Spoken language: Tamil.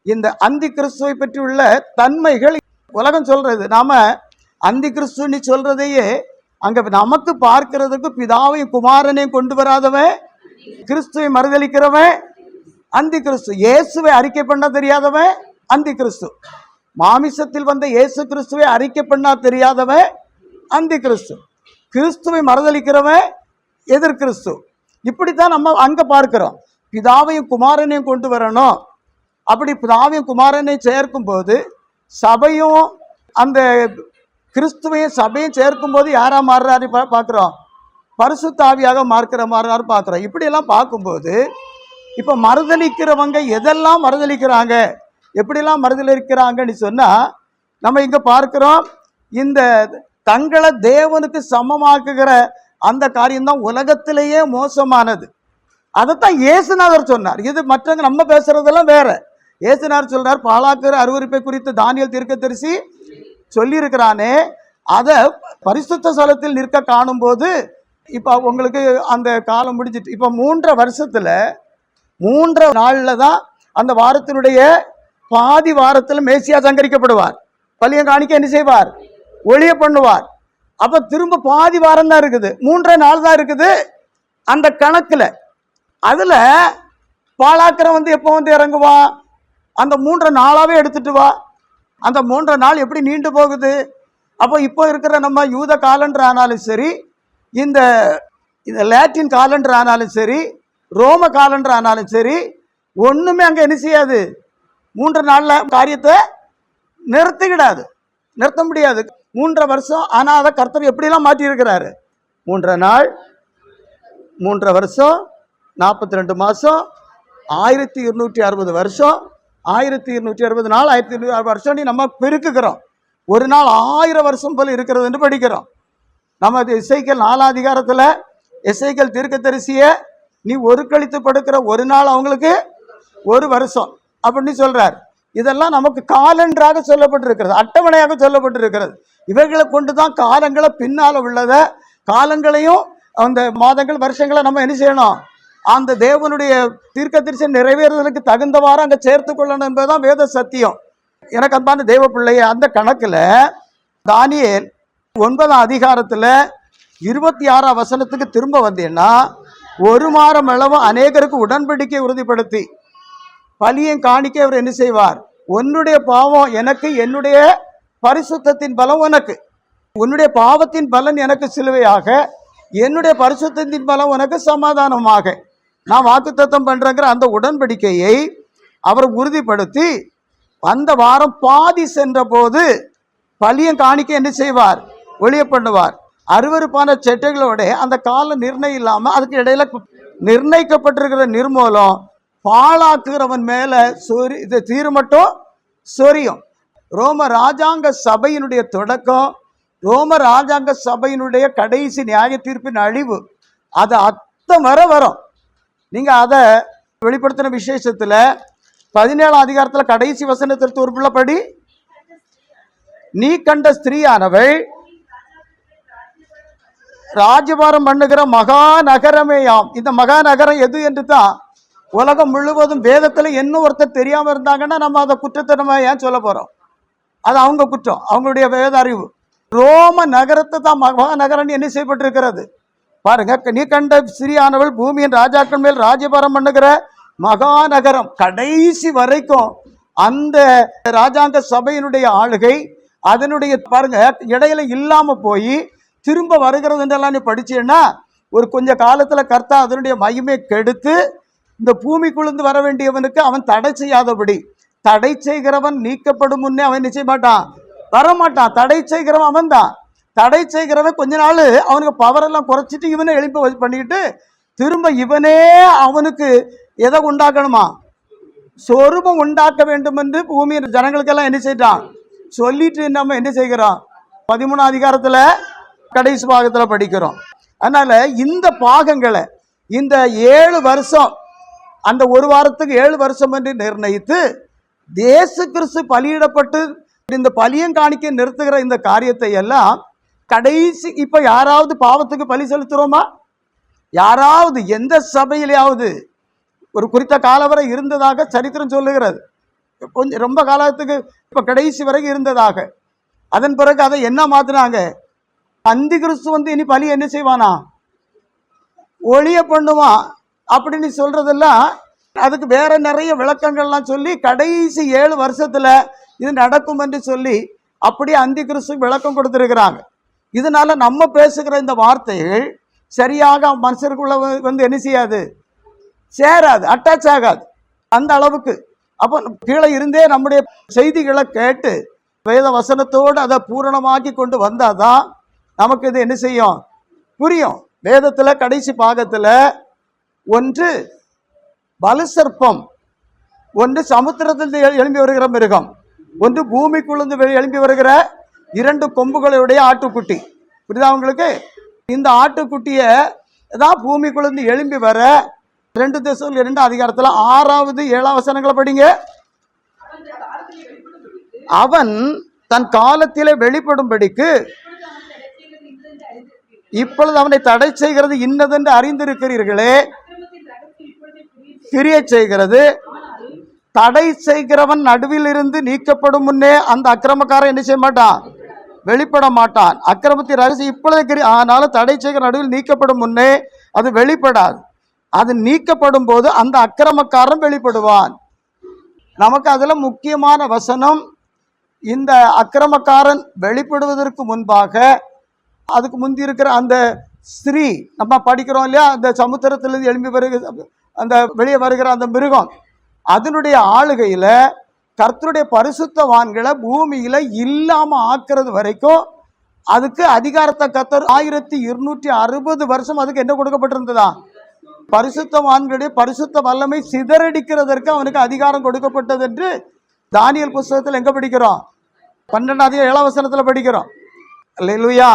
இந்த அந்தி கிறிஸ்துவை பற்றியுள்ள தன்மைகள் உலகம் சொல்றது. நாம அந்தி கிறிஸ்துன்னு சொல்றதையே அங்க நமக்கு பார்க்கிறதுக்கு பிதாவையும் குமாரனையும் கொண்டு வராதவன் கிறிஸ்துவை மறுதளிக்கிறவன் அந்தி கிறிஸ்து. இயேசுவை அறிக்கை பண்ண தெரியாதவன் அந்தி கிறிஸ்து. மாமிசத்தில் வந்த இயேசு கிறிஸ்துவை அறிக்கை பண்ணா தெரியாதவன் அந்தி கிறிஸ்து. கிறிஸ்துவை மறுதளிக்கிறவன் எதிர் கிறிஸ்து. இப்படித்தான் நம்ம அங்க பார்க்கிறோம். பிதாவையும் குமாரனையும் கொண்டு வரணும். அப்படி பிதாவையும் குமாரனையும் சேர்க்கும் போது சபையும் அந்த கிறிஸ்துவையும் சபையும் சேர்க்கும் போது யாரா மாறுறாரு பார்க்கிறோம்? பரிசுத்த ஆவியாக மாறுறாரு பார்க்கிறோம். இப்படியெல்லாம் பார்க்கும்போது இப்ப மறுதளிக்கிறவங்க எதெல்லாம் மறுதளிக்கிறாங்க, எப்படிலாம் மறுதளிக்கிறாங்கன்னு சொன்னா நம்ம இங்க பார்க்கிறோம். இந்த தங்களை தேவனுக்கு சமமாக்குகிற அந்த காரியம்தான் உலகத்திலேயே மோசமானது. அதைத்தான் இயேசுநாதர் சொன்னார். இது மற்றவங்க நம்ம பேசுறதெல்லாம் வேற. இயேசுநாதர் சொல்றார், பாலாக்குற அருவருப்பை குறித்து தானியேல் தீர்க்கதரிசி சொல்லி இருக்கிறானே, அதை பரிசுத்த ஸ்தலத்தில் நிற்க காணும் போது இப்ப உங்களுக்கு அந்த காலம் முடிஞ்சிட்டு இப்ப 3 வருஷத்துல 3 நாள்ல தான் அந்த வாரத்தினுடைய பாதி வாரத்தில் மேசியா சங்கரிக்கப்படுவார். பலியம் காணிக்க என்ன செய்வார்? ஒளிய பண்ணுவார். அப்ப திரும்ப பாதி வாரம் தான் இருக்குது, 3 நாள் தான் இருக்குது அந்த கணக்குல. அதுல பாலாக்கிற எப்போ இறங்குவா? அந்த 3 நாளாவே எடுத்துட்டு வா. அந்த 3 நாள் எப்படி நீண்டு போகுது? அப்போ இப்போ இருக்கிற நம்ம யூத காலண்டர் ஆனாலும் சரி, இந்த லாட்டின் காலண்டர் ஆனாலும் சரி, ரோம காலண்டர் ஆனாலும் சரி, ஒண்ணுமே அங்க என்ன செய்யாது? 3 நாள்ல காரியத்தை நிறுத்த முடியாது. 3 வருஷம். ஆனா அதை கர்த்தர் எப்படிலாம் மாற்றி இருக்கிறாரு? 3 நாள், 3 வருஷம், 42 மாசம், 1260 வருஷம், 1260 நாள், 1260 வருஷம் நம்ம பெருக்குகிறோம். ஒரு நாள் 1000 வருஷம் போல இருக்கிறது என்று படிக்கிறோம். நம்ம எசேக்கியேல் 4 அதிகாரத்துல எசேக்கியேல் தீர்க்கதரிசிய நீ ஒரு கழித்து படுக்கிற ஒரு நாள் அவங்களுக்கு 1 வருஷம் அப்படின்னு சொல்றார். இதெல்லாம் நமக்கு காலண்டராக சொல்லப்பட்டிருக்கிறது, அட்டவணையாக சொல்லப்பட்டிருக்கிறது. இவைகளை கொண்டுதான் காலங்களை பின்னால உள்ளத காலங்களையும் அந்த மாதங்கள் வருஷங்களை நம்ம என்ன செய்யணும்? அந்த தேவனுடைய தீர்க்கதரிசி நிறைவேறுவதற்கு தகுந்தவாறு அங்க சேர்த்து கொள்ளணும் என்பதுதான் வேத சத்தியம். எனக்கு அன்பான தேவ பிள்ளைய, அந்த கணக்குல தானியேல் 9 அதிகாரத்துல 26 வசனத்துக்கு திரும்ப வந்தேன்னா, 1 மாதம் அளவு அநேகருக்கு உடன்படிக்கை உறுதிப்படுத்தி பலியும் காணிக்க அவர் என்ன செய்வார்? உன்னுடைய பாவம் எனக்கு, என்னுடைய பரிசுத்தத்தின் பலம் உனக்கு, உன்னுடைய பாவத்தின் பலன் எனக்கு சிலுவையாக, என்னுடைய பரிசுத்தத்தின் பலம் உனக்கு சமாதானமாக நான் வாக்குத்தத்தம் பண்றேங்கிற அந்த உடன்படிக்கையை அவர் உறுதிப்படுத்தி அந்த வாரம் பாதி சென்ற போது பலியும் காணிக்க என்ன செய்வார்? ஒளிய பண்ணுவார். அருவருப்பான செட்டைகளோட அந்த கால நிர்ணயம் இல்லாம அதுக்கு இடையில நிர்ணயிக்கப்பட்டிருக்கிற நிர்மூலம் பாழாக்குகிறவன் மேல இது தீரு மட்டும் சொரியும். ரோம ராஜாங்க சபையினுடைய தொடக்கம், ரோம ராஜாங்க சபையினுடைய கடைசி நியாய தீர்ப்பின் அழிவு, அது அத்தம் வரும். நீங்க அதை வெளிப்படுத்தின விசேஷத்துல 17 அதிகாரத்துல கடைசி வசனத்திற்கு ஒரு பிள்ளைப்படி, நீ கண்ட ஸ்திரீயானவள் ராஜபாரம் பண்ணுகிற மகா நகரமேயாம். இந்த மகா நகரம் எது என்று தான் உலகம் முழுவதும் வேதத்துல என்ன ஒருத்தர் தெரியாம இருந்தாங்கன்னா நம்ம அதை குற்றத்தை நம்ம ஏன் சொல்ல போறோம்? அது அவங்க குற்றம், அவங்களுடைய வேத அறிவு. ரோம நகரத்தை தான் மகா நகரம் என்ன செய்யப்பட்டிருக்கிறது பாருங்க. நீ கண்ட ஸ்திரீயானவள் பூமியின் ராஜாக்கள் மேல் ராஜபாரம் பண்ணுகிற மகா நகரம். கடைசி வரைக்கும் அந்த ராஜாங்க சபையினுடைய ஆளுகை அதனுடைய பாருங்க இடையில இல்லாம போய் திரும்ப வருகிறது என்றெல்லாம் நீ படிச்சேன்னா ஒரு கொஞ்ச காலத்துல கர்த்தா அதனுடைய மகிமை கெடுத்து இந்த பூமிக்குழுந்து வர வேண்டியவனுக்கு அவன் தடை செய்யாதபடி, தடை செய்கிறவன் நீக்கப்படும் முன்னே அவன் நிச்சய மாட்டான், வரமாட்டான். தடை செய்கிறவன் அவன் தான். தடை செய்கிறவன் கொஞ்ச நாள் அவனுக்கு பவர் எல்லாம் குறைச்சிட்டு இவனை எழுப்பி பண்ணிக்கிட்டு திரும்ப இவனே அவனுக்கு எதை உண்டாக்கணுமா? சொரூபம் உண்டாக்க வேண்டும் என்று பூமியின் ஜனங்களுக்கெல்லாம் என்ன செய்யறான் சொல்லிட்டு நம்ம என்ன செய்கிறோம்? 13 அதிகாரத்துல கடைசி பாகத்துல படிக்கிறோம். அதனால இந்த பாகங்களை இந்த 7 வருஷம், அந்த 1 வாரத்துக்கு 7 வருஷம் என்று நிர்ணயித்து இயேசு கிறிஸ்து பலியிடப்பட்டு இந்த பலியம் காணிக்க நிறுத்துகிற இந்த காரியத்தை எல்லாம் கடைசி இப்ப யாராவது பாவத்துக்கு பலி செலுத்துறோமா? யாராவது எந்த சபையிலாவது ஒரு குறித்த காலவரை இருந்ததாக சரித்திரம் சொல்லுகிறது. கொஞ்சம் ரொம்ப காலத்துக்கு இப்போ கடைசி வரைக்கும் இருந்ததாக. அதன் பிறகு அதை என்ன மாத்தினாங்க, அந்தி கிறிஸ்து இனி பலி என்ன செய்வானா, ஒளிய பண்ணுவான் அப்படின்னு சொல்றதெல்லாம் அதுக்கு வேற நிறைய விளக்கங்கள்லாம் சொல்லி கடைசி 7 வருஷத்துல இது நடக்கும் என்று சொல்லி அப்படி அந்தி கிறிஸ்து விளக்கம் கொடுத்திருக்கிறாங்க. இதனால நம்ம பேசுகிற இந்த வார்த்தைகள் சரியாக மனுஷருக்குள்ள என்ன செய்யாது, சேராது, அட்டாச் ஆகாது அந்த அளவுக்கு. அப்போ கீழே இருந்தே நம்முடைய செய்திகளை கேட்டு வேத வசனத்தோடு அதை பூரணமாக்கி கொண்டு வந்தாதான் நமக்கு இது என்ன செய்யும், புரியும். வேதத்தில் கடைசி பாகத்தில் ஒன்று பலுசர்ப்பம், ஒன்று சமுத்திரத்தில் எழும்பி வருகிற மிருகம், ஒன்று பூமிக்குள்ளேருந்து எழும்பி வருகிற 2 கொம்புகளுடைய ஆட்டுக்குட்டி. புரியுதா உங்களுக்கு? இந்த ஆட்டுக்குட்டியை தான் பூமிக்குள்ளேருந்து எழும்பி வர 2 தெசலோனிக்கேயர் 2 அதிகாரத்தில் 6வது 7வது வசனங்களை படிங்க. அவன் தன் காலத்திலே வெளிப்படும்படிக்கு இப்பொழுது அவனை தடை செய்கிறது இன்னதென்று அறிந்திருக்கிறீர்களே. கிரிய செய்கிறது, தடை செய்கிறவன் நடுவில் இருந்து நீக்கப்படும் முன்னே அந்த அக்கிரமக்காரன் என்ன செய்ய மாட்டான், வெளிப்பட மாட்டான். அக்கிரமத்தின் ரகசியம் இப்பொழுது ஆனாலும் தடை செய்கிற நடுவில் நீக்கப்படும் முன்னே அது வெளிப்படாது. அது நீக்கப்படும் போது அந்த அக்கிரமக்காரன் வெளிப்படுவான். நமக்கு அதுல முக்கியமான வசனம், இந்த அக்கிரமக்காரன் வெளிப்படுவதற்கு முன்பாக அதுக்கு முந்தி இருக்கிற அந்த ஸ்திரீ, நம்ம படிக்கிறோம் இல்லையா, அந்த சமுத்திரத்திலிருந்து எழும்பி வருகிற அந்த வெளியே வருகிற அந்த மிருகம், அதனுடைய ஆளுகையில கர்த்தருடைய பரிசுத்தவான்களை பூமியில இல்லாம ஆக்குறது வரைக்கும் அதுக்கு அதிகாரத்தை கர்த்தர் 1260 வருஷம் அதுக்கு என்ன கொடுக்கப்பட்டிருந்ததா, பரிசுத்தவான்களுடைய பரிசுத்த வல்லமை சிதறடிக்கிறதற்கு அவனுக்கு அதிகாரம் கொடுக்கப்பட்டது என்று தானியேல் புஸ்தகத்தில் எங்க படிக்கிறோம், 12வது 7வது வசனத்துல படிக்கிறோம். அல்லேலூயா.